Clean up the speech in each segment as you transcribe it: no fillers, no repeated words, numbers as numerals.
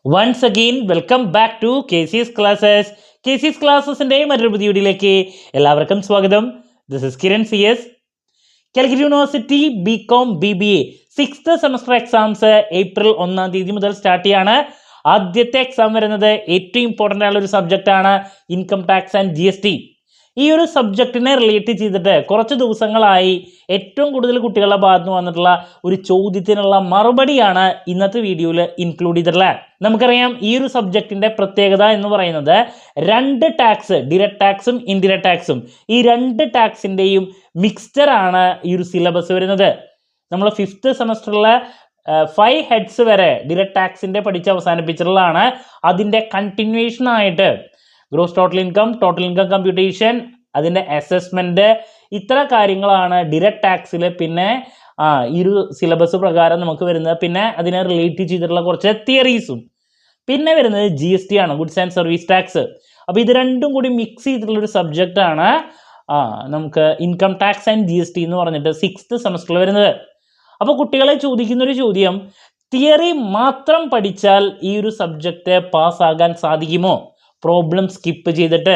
Once again welcome back to KCS classes. KCS ക്ലാസ്സസിൻ്റെ മറ്റൊരു പുതിയ വീഡിയോയിലേക്ക് എല്ലാവർക്കും സ്വാഗതം. This is Kiran CS. Calicut university BCom BBA 6th semester exams April 1-ാം തീയതി മുതൽ സ്റ്റാർട്ട് ചെയ്യാണ്. ആദ്യത്തെ എക്സാം വരുന്നത് ഏറ്റവും ഇമ്പോർട്ടൻ്റ് ആയുള്ള ഒരു സബ്ജക്റ്റാണ് ഇൻകം ടാക്സ് ആൻഡ് GST. ഈ ഒരു സബ്ജക്റ്റിനെ റിലേറ്റ് ചെയ്തിട്ട് കുറച്ച് ദിവസങ്ങളായി ഏറ്റവും കൂടുതൽ കുട്ടികളുടെ ഭാഗത്ത് നിന്ന് വന്നിട്ടുള്ള ഒരു ചോദ്യത്തിനുള്ള മറുപടിയാണ് ഇന്നത്തെ വീഡിയോയിൽ ഇൻക്ലൂഡ് ചെയ്തിട്ടുള്ളത്. നമുക്കറിയാം ഈ ഒരു സബ്ജക്റ്റിൻ്റെ പ്രത്യേകത എന്ന് പറയുന്നത് രണ്ട് ടാക്സ്, ഡിറക്റ്റ് ടാക്സും ഇൻഡിറക്റ്റ് ടാക്സും, ഈ രണ്ട് ടാക്സിൻ്റെയും മിക്സ്ചറാണ് ഈ ഒരു സിലബസ് വരുന്നത്. നമ്മൾ 5th സെമസ്റ്ററിലെ 5 ഹെഡ്സ് വരെ ഡിറക്റ്റ് ടാക്സിൻ്റെ പഠിച്ച് അവസാനിപ്പിച്ചിട്ടുള്ളതാണ്. അതിൻ്റെ കണ്ടിന്യൂവേഷൻ ആയിട്ട് ഗ്രോസ് ടോട്ടൽ ഇൻകം കമ്പ്യൂട്ടേഷൻ, അതിൻ്റെ അസസ്മെൻറ്റ്, ഇത്ര കാര്യങ്ങളാണ് ഡിറക്റ്റ് ടാക്സിൽ പിന്നെ ഈ ഒരു സിലബസ് പ്രകാരം നമുക്ക് വരുന്നത്. പിന്നെ അതിനെ റിലേറ്റ് ചെയ്തിട്ടുള്ള കുറച്ച് തിയറീസും. പിന്നെ വരുന്നത് GST ആണ്, ഗുഡ്സ് ആൻഡ് സർവീസ് ടാക്സ്. അപ്പോൾ ഇത് രണ്ടും കൂടി മിക്സ് ചെയ്തിട്ടുള്ളൊരു സബ്ജക്റ്റാണ് നമുക്ക് ഇൻകം ടാക്സ് ആൻഡ് GST എന്ന് പറഞ്ഞിട്ട് 6th സെമസ്റ്ററിൽ വരുന്നത്. അപ്പോൾ കുട്ടികളെ ചോദിക്കുന്നൊരു ചോദ്യം, തിയറി മാത്രം പഠിച്ചാൽ ഈ ഒരു സബ്ജക്റ്റ് പാസ്സാകാൻ സാധിക്കുമോ പ്രോബ്ലം സ്കിപ്പ് ചെയ്തിട്ട്?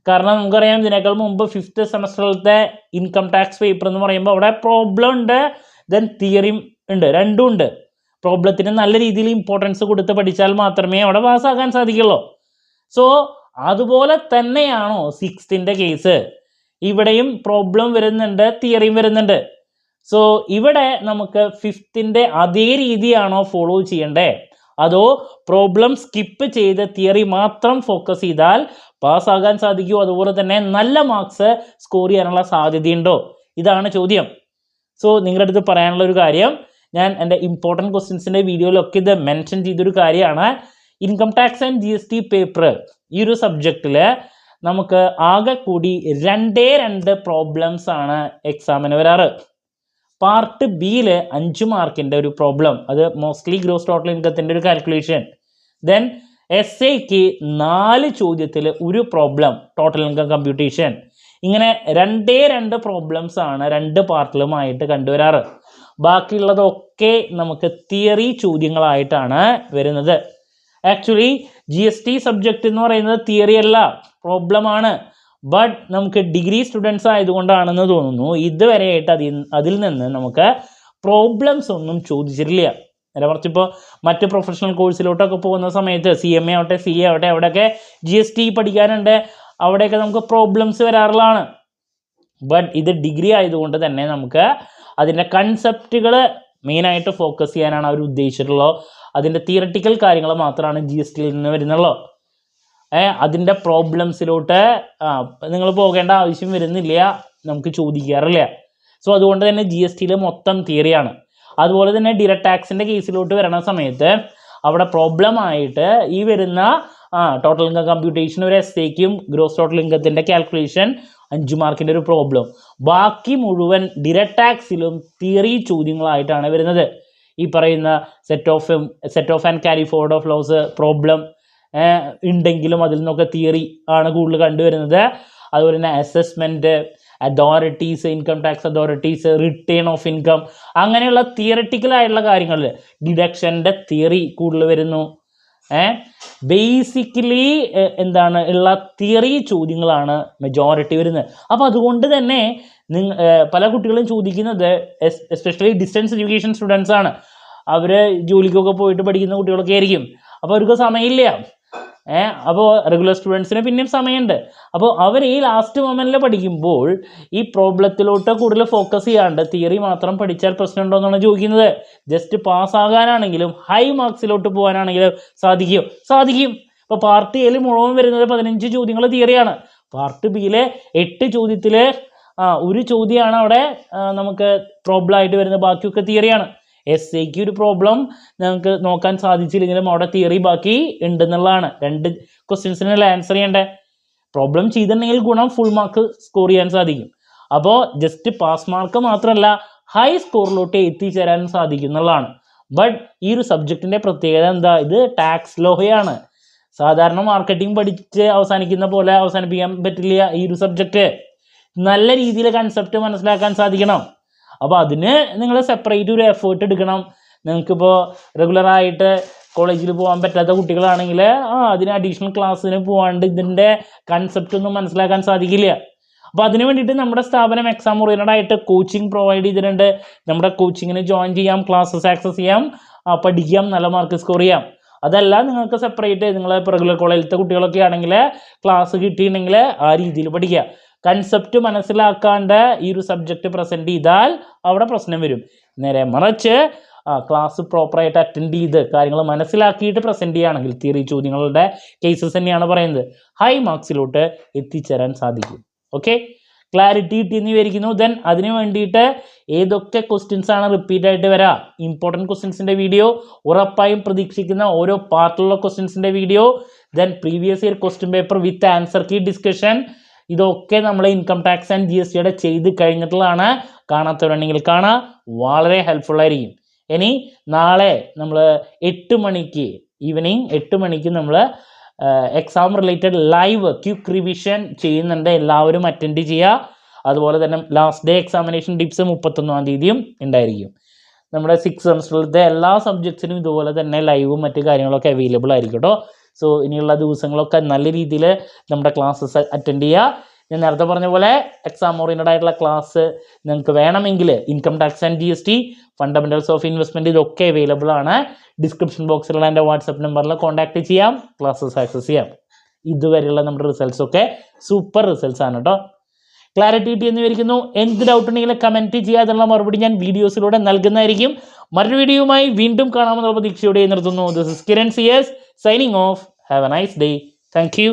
കാരണം നമുക്കറിയാം ഇതിനേക്കാൾ മുമ്പ് 5th സെമസ്റ്ററിലത്തെ ഇൻകം ടാക്സ് പേപ്പർ എന്ന് പറയുമ്പോൾ അവിടെ പ്രോബ്ലം ഉണ്ട്, ദെൻ തിയറിയും ഉണ്ട്, രണ്ടും ഉണ്ട്. പ്രോബ്ലത്തിന് നല്ല രീതിയിൽ ഇമ്പോർട്ടൻസ് കൊടുത്ത് പഠിച്ചാൽ മാത്രമേ അവിടെ പാസ്സാകാൻ സാധിക്കുള്ളൂ. സോ അതുപോലെ തന്നെയാണോ 6th കേസ്? ഇവിടെയും പ്രോബ്ലം വരുന്നുണ്ട്, തിയറിയും വരുന്നുണ്ട്. സോ ഇവിടെ നമുക്ക് 5th അതേ രീതിയാണോ ഫോളോ ചെയ്യണ്ടേ, അതോ പ്രോബ്ലം സ്കിപ്പ് ചെയ്ത് തിയറി മാത്രം ഫോക്കസ് ചെയ്താൽ പാസ്സാകാൻ സാധിക്കുമോ, അതുപോലെ തന്നെ നല്ല മാർക്സ് സ്കോർ ചെയ്യാനുള്ള സാധ്യതയുണ്ടോ? ഇതാണ് ചോദ്യം. സോ നിങ്ങളുടെ അടുത്ത് പറയാനുള്ള ഒരു കാര്യം, ഞാൻ എൻ്റെ ഇമ്പോർട്ടൻറ്റ് ക്വസ്റ്റ്യൻസിൻ്റെ വീഡിയോയിലൊക്കെ ഇത് മെൻഷൻ ചെയ്തൊരു കാര്യമാണ്. Income tax and GST paper ഈ ഒരു സബ്ജക്റ്റിൽ നമുക്ക് ആകെ കൂടി 2 പ്രോബ്ലംസ് ആണ് എക്സാമിന് വരാറ്. പാർട്ട് ബിയിൽ 5 മാർക്കിൻ്റെ ഒരു പ്രോബ്ലം, അത് മോസ്റ്റ്ലി ഗ്രോസ് ടോട്ടൽ ഇൻകത്തിൻ്റെ ഒരു കാൽക്കുലേഷൻ. ദെൻ എസ്സേക്ക് 4 ചോദ്യത്തിൽ ഒരു പ്രോബ്ലം, ടോട്ടൽ ഇൻകം കമ്പ്യൂട്ടേഷൻ. ഇങ്ങനെ 2 പ്രോബ്ലംസ് ആണ് 2 പാർട്ടിലുമായിട്ട് കണ്ടുവരാറ്. ബാക്കിയുള്ളതൊക്കെ നമുക്ക് തിയറി ചോദ്യങ്ങളായിട്ടാണ് വരുന്നത്. ആക്ച്വലി GST സബ്ജക്റ്റ് എന്ന് പറയുന്നത് തിയറി അല്ല, പ്രോബ്ലമാണ്. ബട്ട് നമുക്ക് ഡിഗ്രി സ്റ്റുഡൻസ് ആയതുകൊണ്ടാണെന്ന് തോന്നുന്നു ഇതുവരെയായിട്ട് അതിൽ നിന്ന് നമുക്ക് പ്രോബ്ലംസ് ഒന്നും ചോദിച്ചിട്ടില്ല. നേരെ മറിച്ച് ഇപ്പോൾ മറ്റ് പ്രൊഫഷണൽ കോഴ്സിലോട്ടൊക്കെ പോകുന്ന സമയത്ത് CMA ആവട്ടെ CA ആവട്ടെ അവിടെയൊക്കെ GST പഠിക്കാനുണ്ട്, അവിടെയൊക്കെ നമുക്ക് പ്രോബ്ലംസ് വരാറുള്ളതാണ്. ബട്ട് ഇത് ഡിഗ്രി ആയതുകൊണ്ട് തന്നെ നമുക്ക് അതിൻ്റെ കൺസെപ്റ്റുകൾ മെയിനായിട്ട് ഫോക്കസ് ചെയ്യാനാണ് അവർ ഉദ്ദേശിച്ചിട്ടുള്ളൂ. അതിൻ്റെ തിയറട്ടിക്കൽ കാര്യങ്ങൾ മാത്രമാണ് GSTയിൽ നിന്ന് വരുന്നുള്ളൂ. അതിൻ്റെ പ്രോബ്ലംസിലോട്ട് നിങ്ങൾ പോകേണ്ട ആവശ്യം വരുന്നില്ല, നമുക്ക് ചോദിക്കാറില്ല. സോ അതുകൊണ്ട് തന്നെ GSTയിൽ മൊത്തം തിയറിയാണ്. അതുപോലെ തന്നെ ഡിറക്റ്റ് ടാക്സിൻ്റെ കേസിലോട്ട് വരുന്ന സമയത്ത് അവിടെ പ്രോബ്ലമായിട്ട് ഈ വരുന്ന ടോട്ടൽ ഇൻകം കമ്പ്യൂട്ടേഷൻ ഒരു എസ്സേക്കും ഗ്രോസ് ടോട്ടൽ ഇൻകത്തിൻ്റെ കാൽക്കുലേഷൻ 5 മാർക്കിൻ്റെ ഒരു പ്രോബ്ലം. ബാക്കി മുഴുവൻ ഡിറക്റ്റ് ടാക്സിലും തിയറി ചോദ്യങ്ങളായിട്ടാണ് വരുന്നത്. ഈ പറയുന്ന set off and carry forward of loss problem ഉണ്ടെങ്കിലും അതിൽ നിന്നൊക്കെ തിയറി ആണ് കൂടുതൽ കണ്ടുവരുന്നത്. അതുപോലെ തന്നെ assessment, authorities, income tax authorities, return of income, അങ്ങനെയുള്ള തിയറട്ടിക്കലായിട്ടുള്ള കാര്യങ്ങളിൽ ഡിഡക്ഷൻ്റെ തിയറി കൂടുതൽ വരുന്നു. ബേസിക്കലി ഉള്ള തിയറി ചോദ്യങ്ങളാണ് മെജോറിറ്റി വരുന്നത്. അപ്പോൾ അതുകൊണ്ട് തന്നെ പല കുട്ടികളും ചോദിക്കുന്നത്, എസ്പെഷ്യലി ഡിസ്റ്റൻസ് എഡ്യൂക്കേഷൻ സ്റ്റുഡൻസ് ആണ്, അവർ ജോലിക്കൊക്കെ പോയിട്ട് പഠിക്കുന്ന കുട്ടികളൊക്കെ ആയിരിക്കും. അപ്പോൾ അവർക്ക് സമയമില്ല. അപ്പോൾ റെഗുലർ സ്റ്റുഡൻസിന് പിന്നെയും സമയമുണ്ട്. അപ്പോൾ അവർ ഈ ലാസ്റ്റ് മൊമെൻറ്റിൽ പഠിക്കുമ്പോൾ ഈ പ്രോബ്ലത്തിലോട്ട് കൂടുതൽ ഫോക്കസ് ചെയ്യാണ്ട് തിയറി മാത്രം പഠിച്ചാൽ പ്രശ്നമുണ്ടോ എന്നാണ് ചോദിക്കുന്നത്. ജസ്റ്റ് പാസ്സാകാനാണെങ്കിലും ഹൈ മാർക്സിലോട്ട് പോകാനാണെങ്കിലും സാധിക്കും. ഇപ്പോൾ പാർട്ട് എയിൽ മുഴുവൻ വരുന്നത് 15 ചോദ്യങ്ങൾ തിയറിയാണ്. പാർട്ട് ബിയിലെ 8 ചോദ്യത്തിൽ ഒരു ചോദ്യമാണ് അവിടെ നമുക്ക് പ്രോബ്ലമായിട്ട് വരുന്നത്, ബാക്കിയൊക്കെ തിയറിയാണ്. എസ്സേക്ക് ഒരു പ്രോബ്ലം നമുക്ക് നോക്കാൻ സാധിച്ചില്ലെങ്കിലും അവിടെ തിയറി ബാക്കി ഉണ്ടെന്നുള്ളതാണ്. 2 ക്വസ്റ്റ്യൻസിനുള്ള ആൻസർ ചെയ്യേണ്ടേ. പ്രോബ്ലം ചെയ്തിട്ടുണ്ടെങ്കിൽ ഗുണം ഫുൾ മാർക്ക് സ്കോർ ചെയ്യാൻ സാധിക്കും. അപ്പോൾ ജസ്റ്റ് പാസ് മാർക്ക് മാത്രമല്ല ഹൈ സ്കോറിലോട്ട് എത്തിച്ചേരാൻ സാധിക്കുന്നുള്ളതാണ്. ബട്ട് ഈ ഒരു സബ്ജക്റ്റിൻ്റെ പ്രത്യേകത എന്താ? ഇത് ടാക്സ് ലോയാണ്. സാധാരണ മാർക്കറ്റിംഗ് പഠിച്ച് അവസാനിക്കുന്ന പോലെ അവസാനിപ്പിക്കാൻ പറ്റില്ല ഈ ഒരു സബ്ജക്റ്റ്. നല്ല രീതിയിൽ കൺസെപ്റ്റ് മനസ്സിലാക്കാൻ സാധിക്കണം. അപ്പോൾ അതിന് നിങ്ങൾ സെപ്പറേറ്റ് ഒരു എഫേർട്ട് എടുക്കണം. നിങ്ങൾക്കിപ്പോൾ റെഗുലറായിട്ട് കോളേജിൽ പോകാൻ പറ്റാത്ത കുട്ടികളാണെങ്കിൽ അതിന് അഡീഷണൽ ക്ലാസ്സിന് പോകാണ്ട് ഇതിൻ്റെ കൺസെപ്റ്റ് ഒന്നും മനസ്സിലാക്കാൻ സാധിക്കില്ല. അപ്പോൾ അതിന് വേണ്ടിയിട്ട് നമ്മുടെ സ്ഥാപനം എക്സാം ഓറിയൻറ്റഡ് ആയിട്ട് കോച്ചിങ് പ്രൊവൈഡ് ചെയ്തിട്ടുണ്ട്. നമ്മുടെ കോച്ചിങ്ങിന് ജോയിൻ ചെയ്യാം, ക്ലാസ്സസ് ആക്സസ് ചെയ്യാം, പഠിക്കാം, നല്ല മാർക്ക് സ്കോർ ചെയ്യാം. അതല്ല നിങ്ങൾക്ക് സെപ്പറേറ്റ് നിങ്ങൾ റെഗുലർ കോളേജിലത്തെ കുട്ടികളൊക്കെ ആണെങ്കിൽ ക്ലാസ് കിട്ടിയിട്ടുണ്ടെങ്കിൽ ആ രീതിയിൽ പഠിക്കുക. കൺസെപ്റ്റ് മനസ്സിലാക്കാണ്ട് ഈ ഒരു സബ്ജക്റ്റ് പ്രസൻറ്റ് ചെയ്താൽ അവിടെ പ്രശ്നം വരും. നേരെ മറിച്ച് ക്ലാസ് പ്രോപ്പറായിട്ട് അറ്റൻഡ് ചെയ്ത് കാര്യങ്ങൾ മനസ്സിലാക്കിയിട്ട് പ്രസൻറ്റ് ചെയ്യുകയാണെങ്കിൽ തിയറി ചോദ്യങ്ങളുടെ കേസസ് തന്നെയാണ് പറയുന്നത്, ഹൈ മാർക്സിലോട്ട് എത്തിച്ചേരാൻ സാധിക്കും. ഓക്കെ, ക്ലാരിറ്റി കിട്ടിയെന്ന് വിചാരിക്കുന്നു. ദെൻ അതിന് വേണ്ടിയിട്ട് ഏതൊക്കെ ക്വസ്റ്റ്യൻസ് ആണ് റിപ്പീറ്റ് ആയിട്ട് വരാം, ഇമ്പോർട്ടൻറ്റ് ക്വസ്റ്റ്യൻസിൻ്റെ വീഡിയോ, ഉറപ്പായും പ്രതീക്ഷിക്കുന്ന ഓരോ പാർട്ടിലുള്ള ക്വസ്റ്റ്യൻസിൻ്റെ video, then previous year question paper with answer key discussion, ഇതൊക്കെ നമ്മൾ ഇൻകം ടാക്സ് ആൻഡ് GST ചെയ്ത് കഴിഞ്ഞിട്ടുള്ളതാണ്. കാണാത്തവരുണ്ടെങ്കിൽ കാണാം, വളരെ ഹെൽപ്ഫുൾ ആയിരിക്കും. ഇനി നാളെ നമ്മൾ 8 മണിക്ക് ഈവനിങ് 8 മണിക്ക് നമ്മൾ exam related live quick revision ചെയ്യുന്നുണ്ട്. എല്ലാവരും അറ്റൻഡ് ചെയ്യുക. അതുപോലെ തന്നെ ലാസ്റ്റ് ഡേ എക്സാമിനേഷൻ ടിപ്സ് 31-ാം തീയതിയും ഉണ്ടായിരിക്കും. നമ്മുടെ 6th സെമസ്റ്ററിലത്തെ എല്ലാ സബ്ജക്ട്സിനും ഇതുപോലെ തന്നെ ലൈവും മറ്റു കാര്യങ്ങളൊക്കെ അവൈലബിൾ ആയിരിക്കും കേട്ടോ. സോ ഇനിയുള്ള ദിവസങ്ങളൊക്കെ നല്ല രീതിയിൽ നമ്മുടെ ക്ലാസ്സസ് അറ്റൻഡ് ചെയ്യുക. ഞാൻ നേരത്തെ പറഞ്ഞ പോലെ എക്സാം ഓറിയൻറ്റഡ് ആയിട്ടുള്ള ക്ലാസ് നിങ്ങൾക്ക് വേണമെങ്കിൽ income tax and GST, fundamentals of investment, ഇതൊക്കെ അവൈലബിൾ ആണ്. ഡിസ്ക്രിപ്ഷൻ ബോക്സിലുള്ള എൻ്റെ വാട്സപ്പ് നമ്പറിൽ കോൺടാക്ട് ചെയ്യാം, ക്ലാസ്സസ് ആക്സസ് ചെയ്യാം. ഇതുവരെയുള്ള നമ്മുടെ റിസൾട്ട്സൊക്കെ സൂപ്പർ റിസൾട്ട്സ് ആണ് കേട്ടോ. ക്ലാരിറ്റി കിട്ടി എന്ന് വിചാരിക്കുന്നു. എന്ത് ഡൗട്ട് ഉണ്ടെങ്കിലും കമൻറ്റ് ചെയ്യാതുള്ള മറുപടി ഞാൻ വീഡിയോസിലൂടെ നൽകുന്നതായിരിക്കും. മറ്റൊരു വീഡിയോയുമായി വീണ്ടും കാണാമെന്നുള്ള പ്രതീക്ഷയോടെ നിർത്തുന്നു. This is Kiran CS signing off. Have a nice day. Thank U.